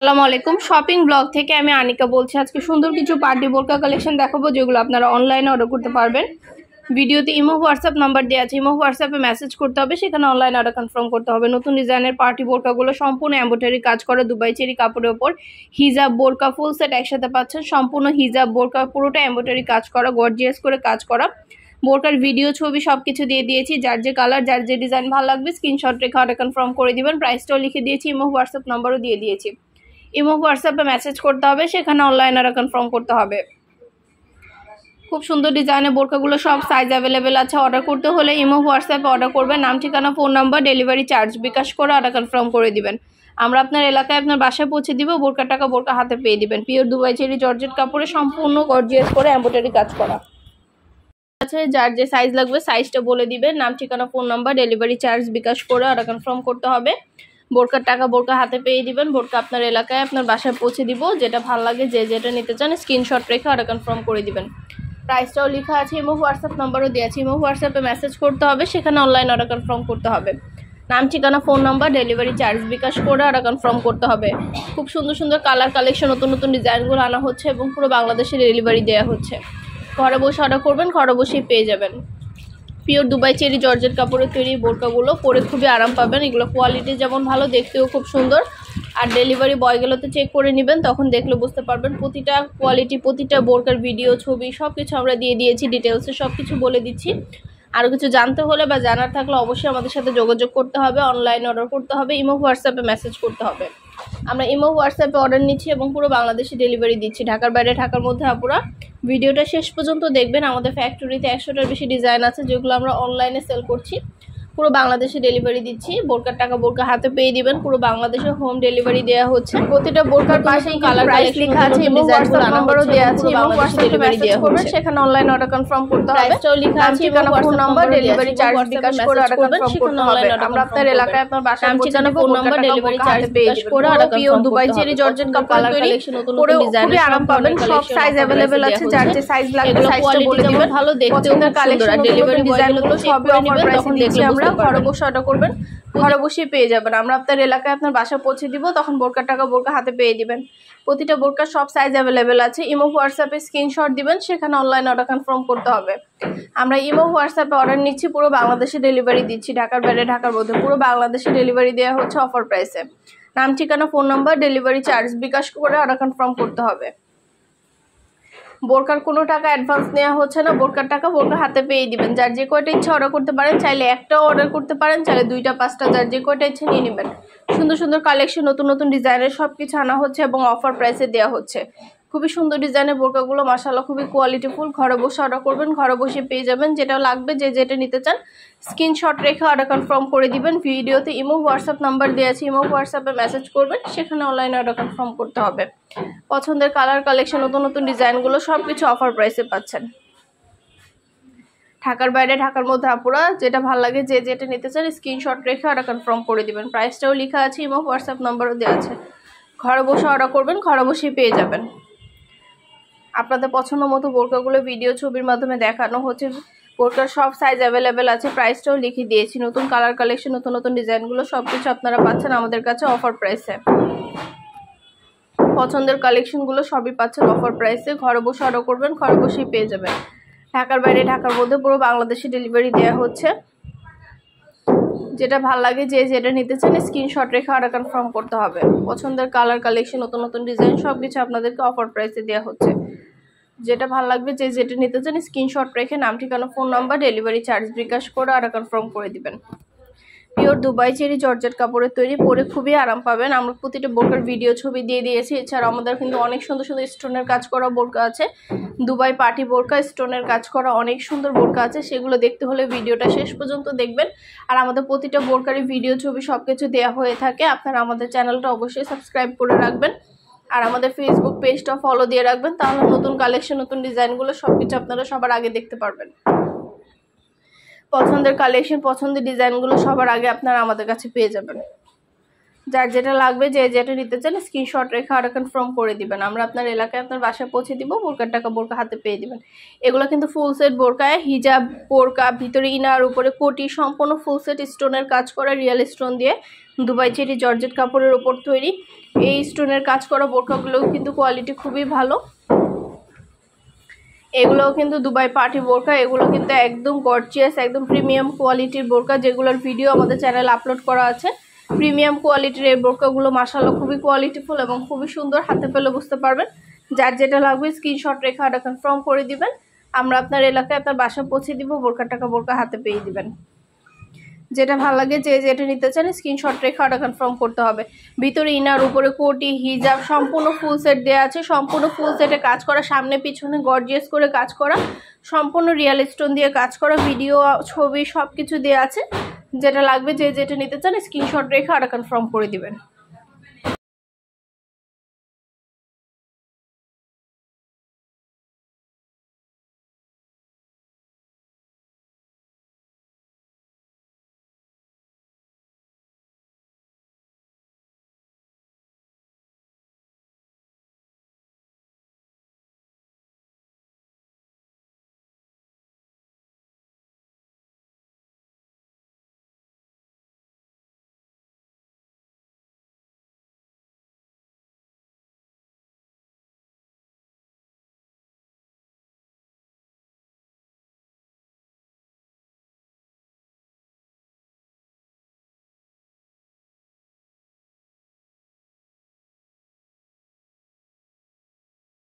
আসসালামু আলাইকুম shopping blog থেকে আমি আনিকা বলছি। আজকে সুন্দর কিছু পার্টি বোরকা কালেকশন দেখাবো যেগুলো আপনারা অনলাইনে অর্ডার করতে পারবেন। ভিডিওতে ইমো হোয়াটসঅ্যাপ নাম্বার দেওয়া আছে, ইমো হোয়াটসঅ্যাপে মেসেজ করতে হবে, সেখানে অনলাইন অর্ডার কনফার্ম করতে হবে। নতুন ডিজাইনের পার্টি বোরকাগুলো সম্পূর্ণ এমব্রয়ডারি কাজ করা দুবাই চেরি কাপড়ের ওপর হিজাব বোরকা ফুল সেট একসাথে পাচ্ছেন। সম্পূর্ণ হিজাব বোরকা পুরোটা এমব্রয়ডারি কাজ করা, গর্জিয়াস করে কাজ করা। বোরকার ভিডিও ছবি সবকিছু দিয়ে দিয়েছি। যার যে কালার যার যে ডিজাইন ভালো লাগবে স্ক্রিনশট রেখে অর্ডার কনফার্ম করে দিবেন। প্রাইসটাও লিখে দিয়েছি, ইমো হোয়াটসঅ্যাপ নাম্বারও দিয়ে দিয়েছি। ইমো হোয়াটসঅ্যাপে মেসেজ করতে হবে, সেখানে অনলাইন অর্ডার কনফার্ম করতে হবে। খুব সুন্দর ডিজাইনের বোরকাগুলো সব সাইজ অ্যাভেলেবেল আছে। অর্ডার করতে হলে ইমো হোয়াটসঅ্যাপে অর্ডার করবেন, নাম ঠিকানা ফোন নাম্বার ডেলিভারি চার্জ বিকাশ করে অর্ডার কনফার্ম করে দিবেন। আমরা আপনার এলাকায় আপনার বাসায় পৌঁছে দিব। বোরকার টাকা বোরকা হাতে পেয়ে দিবেন। পিওর দুবাই চেরি জর্জেট কাপড়ে সম্পূর্ণ গর্জিয়াস করে এমব্রয়ডারি কাজ করা আছে। যার যে সাইজ লাগবে সাইজটা বলে দিবেন, নাম ঠিকানা ফোন নাম্বার ডেলিভারি চার্জ বিকাশ করে অর্ডার কনফার্ম করতে হবে। বোরকার টাকা বোরকা হাতে পেয়ে দিবেন। বোরকা আপনার এলাকায় আপনার বাসায় পৌঁছে দিব। যেটা ভালো লাগে যে যেটা নিতে চান স্ক্রিনশট রেখে অর্ডার কনফার্ম করে দিবেন। প্রাইসটাও লেখা আছে, ইমো হোয়াটসঅ্যাপ নাম্বারও দেওয়া আছে। ইমো হোয়াটসঅ্যাপে মেসেজ করতে হবে, সেখানে অনলাইন অর্ডার কনফার্ম করতে হবে। নাম ঠিকানা ফোন নাম্বার ডেলিভারি চার্জ বিকাশ করে অর্ডার কনফার্ম করতে হবে। খুব সুন্দর সুন্দর কালার কালেকশন নতুন নতুন ডিজাইনগুলো আনা হচ্ছে এবং পুরো বাংলাদেশে ডেলিভারি দেওয়া হচ্ছে। ঘরে বসে অর্ডার করবেন, ঘরে বসেই পেয়ে যাবেন। পিওর দুবাই চেরি জর্জেট কাপড়ের তৈরি বোরকাগুলো পরে খুবই আরাম পাবেন। এগুলো কোয়ালিটি যেমন ভালো, দেখতেও খুব সুন্দর। আর ডেলিভারি বয়গুলোতে চেক করে নেবেন, তখন দেখলে বুঝতে পারবেন। প্রতিটা কোয়ালিটি, প্রতিটা বোরকার ভিডিও ছবি সব কিছু আমরা দিয়ে দিয়েছি, ডিটেলসে সব কিছু বলে দিচ্ছি। আরও কিছু জানতে হলে বা জানার থাকলে অবশ্যই আমাদের সাথে যোগাযোগ করতে হবে, অনলাইন অর্ডার করতে হবে, ইমো হোয়াটসঅ্যাপে মেসেজ করতে হবে। আমরা ইমো হোয়াটসঅ্যাপে অর্ডার নিচ্ছি এবং পুরো বাংলাদেশে ডেলিভারি দিচ্ছি। ঢাকার বাইরে, ঢাকার মধ্যে আপুরা ভিডিওটা শেষ পর্যন্ত দেখবেন। আমাদের ফ্যাক্টরিতে 100টার বেশি ডিজাইন আছে যেগুলো আমরা অনলাইনে সেল করছি। পুরো বাংলাদেশে ডেলিভারি দিচ্ছি। বোরকার টাকা বোরকা হাতে পেয়ে দিবেন। পুরো বাংলাদেশে হোম ডেলিভারি দেওয়া হচ্ছে। প্রতিটা বোরকার পাশেই কালার প্রাইস লেখা আছে এবং হোয়াটসঅ্যাপ নাম্বারও দেওয়া আছে। এবং হোয়াটসঅ্যাপে মেসেজ করবেন, সেখানে অনলাইন অর্ডার কনফার্ম করতে হবে। প্রাইসটাও লেখা আছে, ঠিকানা ফোন নাম্বার ডেলিভারি চার্জ বিকাশ করে অর্ডার কনফার্ম করতে হবে। আমরা আপনার এলাকায় আপনার বাসায় ঠিকানা ফোন নাম্বার ডেলিভারি চার্জ বিকাশ করে order confirm Dubai cherry georgette কাপড় তৈরি পুরো ডিজাইন আরাম পাবেন। সব সাইজ अवेलेबल আছে। যার যে সাইজ লাগবে সাইজটা বলে দিবেন। ভালো দেখতেও কালেকশন ডেলিভারি ডিজাইনগুলো সব অফার প্রাইসে দিচ্ছি আমরা। ঘরে বসে অর্ডার করবেন, ঘরে বসেই পেয়ে যাবেন। আমরা আপনার এলাকায় আপনার বাসা পৌঁছে দিব, তখন বোরকার টাকা বোরকা হাতে পেয়ে দিবেন। প্রতিটা বোরকার সব সাইজ অ্যাভেলেবেল আছে। ইমো হোয়াটসঅ্যাপে স্ক্রিনশট দিবেন, সেখানে অনলাইন অর্ডার কনফার্ম করতে হবে। আমরা ইমো হোয়াটসঅ্যাপে অর্ডার নিচ্ছি, পুরো বাংলাদেশে ডেলিভারি দিচ্ছি। ঢাকার বাইরে, ঢাকার মধ্যে পুরো বাংলাদেশে ডেলিভারি দেওয়া হচ্ছে অফার প্রাইসে। নাম ঠিকানা ফোন নাম্বার ডেলিভারি চার্জ বিকাশ করে অর্ডার কনফার্ম করতে হবে। বোরকার কোনো টাকা অ্যাডভান্স নেওয়া হচ্ছে না। বোরকার টাকা বোরকা হাতে পেয়ে দিবেন। যার যে কয়টা ইচ্ছা অর্ডার করতে পারেন, চাইলে একটাও অর্ডার করতে পারেন, চাইলে 2টা 5টা, যার যে কয়টা ইচ্ছা নিয়ে নেবেন। সুন্দর সুন্দর কালেকশন নতুন নতুন ডিজাইনের সব কিছু আনা হচ্ছে এবং অফার প্রাইসে দেওয়া হচ্ছে। খুবই সুন্দর ডিজাইনের বোরকাগুলো মাশাআল্লাহ খুবই কোয়ালিটিফুল। ঘরে বসে অর্ডার করবেন, ঘরে বসে পেয়ে যাবেন। যেটা লাগবে যে যেটা নিতে চান স্ক্রিনশট রেখে অর্ডার কনফার্ম করে দিবেন। ভিডিওতে ইমো হোয়াটসঅ্যাপ নাম্বার দেওয়া আছে, ইমো হোয়াটসঅ্যাপে মেসেজ করবেন, সেখানে অনলাইনে অর্ডার কনফার্ম করতে হবে। পছন্দের কালার কালেকশন নতুন নতুন ডিজাইনগুলো সব কিছু অফার প্রাইসে পাচ্ছেন। ঢাকার বাইরে, ঢাকার মধ্যে আপুরা যেটা ভালো লাগে যে যেটা নিতে চান স্ক্রিনশট রেখে অর্ডার কনফার্ম করে দিবেন। প্রাইসটাও লেখা আছে, ইমো হোয়াটসঅ্যাপ নাম্বারও দেওয়া আছে। ঘরে বসে অর্ডার করবেন, ঘরে বসেই পেয়ে যাবেন। আপনাদের পছন্দ মতো বোরকাগুলো ভিডিও ছবির মাধ্যমে দেখানো হচ্ছে। বোরকার সব সাইজ অ্যাভেলেবেল আছে। প্রাইসটাও লিখে দিয়েছি। নতুন কালার কালেকশন নতুন নতুন ডিজাইনগুলো সব কিছু আপনারা পাচ্ছেন আমাদের কাছে অফার প্রাইসে। পছন্দের কালেকশনগুলো সবই পাচ্ছেন অফার প্রাইসে। ঘরে বসে অর্ডার করবেন, ঘরে বসেই পেয়ে যাবেন। ঢাকার বাইরে, ঢাকার মধ্যে পুরো বাংলাদেশে ডেলিভারি দেওয়া হচ্ছে। যেটা ভালো লাগে যে যেটা নিতে চান স্ক্রিনশট রেখে অর্ডার কনফার্ম করতে হবে। পছন্দের কালার কালেকশন নতুন নতুন ডিজাইন সব কিছু আপনাদেরকে অফার প্রাইসে দেওয়া হচ্ছে। যেটা ভালো লাগবে যে যেটা নিতে চান স্ক্রিনশট রেখে নাম ঠিকানা ফোন নাম্বার ডেলিভারি চার্জ বিকাশ করে অর্ডার কনফার্ম করে দিবেন। পিওর দুবাই চেরি জর্জেট কাপড়ের তৈরি পরে খুবই আরাম পাবেন। আমরা প্রতিটা বোরকার ভিডিও ছবি দিয়ে দিয়েছি। এছাড়া আমাদের কিন্তু অনেক সুন্দর সুন্দর স্টোনের কাজ করা বোরকা আছে। দুবাই পার্টি বোরকা স্টোনের কাজ করা অনেক সুন্দর বোরকা আছে। সেগুলো দেখতে হলে ভিডিওটা শেষ পর্যন্ত দেখবেন। আর আমাদের প্রতিটা বোরকারই ভিডিও ছবি সব কিছু দেওয়া হয়ে থাকে। আপনারা আমাদের চ্যানেলটা অবশ্যই সাবস্ক্রাইব করে রাখবেন আর আমাদের ফেসবুক পেজটা ফলো দিয়ে রাখবেন। তাহলে নতুন কালেকশন নতুন ডিজাইনগুলো সব কিছু আপনারা সবার আগে দেখতে পারবেন। পছন্দের কালেকশন পছন্দের ডিজাইনগুলো সবার আগে আপনারা আমাদের কাছে পেয়ে যাবেন। যার যেটা লাগবে, যে যেটা নিতে চান স্ক্রিনশট রেখে অর্ডার কনফার্ম করে দিবেন। আমরা আপনার এলাকায় আপনার বাসায় পৌঁছে দিব, বোরকার টাকা বোরকা হাতে পেয়ে দিবেন। এগুলো কিন্তু ফুল সেট বোরকায়, হিজাব বোরকা, ভিতরে ইনার, উপরে কোটি, সম্পূর্ণ ফুল সেট স্টোনের কাজ করা, রিয়েল স্টোন দিয়ে দুবাই চেরি জর্জেট কাপড়ের ওপর তৈরি। এই স্টোনের কাজ করা বোরকাগুলোও কিন্তু কোয়ালিটি খুবই ভালো। এগুলোও কিন্তু দুবাই পার্টি বোরকা, এগুলো কিন্তু একদম গর্জিয়াস, একদম প্রিমিয়াম কোয়ালিটির বোরকা, যেগুলোর ভিডিও আমাদের চ্যানেলে আপলোড করা আছে। প্রিমিয়াম কোয়ালিটির এই বোরকাগুলো মাশাআল্লাহ খুবই কোয়ালিটিফুল এবং খুবই সুন্দর, হাতে পেলে বুঝতে পারবেন। যার যেটা লাগবে স্ক্রিনশট রেখে অর্ডার কনফার্ম করে দিবেন। আমরা আপনার এলাকায় আপনার বাসা পৌঁছে দিব, বোরকার টাকা বোরকা হাতে পেয়ে দিবেন। যেটা ভালো লাগে, যে যেটা নিতে চান স্ক্রিনশট রেখে অর্ডার কনফার্ম করতে হবে। ভিতরে ইনার, উপরে কোটি, হিজাব, সম্পূর্ণ ফুল সেট দেওয়া আছে। সম্পূর্ণ ফুল সেটে কাজ করা, সামনে পিছনে গর্জিয়াস করে কাজ করা, সম্পূর্ণ রিয়েল স্টোন দিয়ে কাজ করা, ভিডিও ছবি সব কিছু দেওয়া আছে। যেটা লাগবে, যে যেটা নিতে চান স্ক্রিনশট রেখে অর্ডার কনফার্ম করে দিবেন।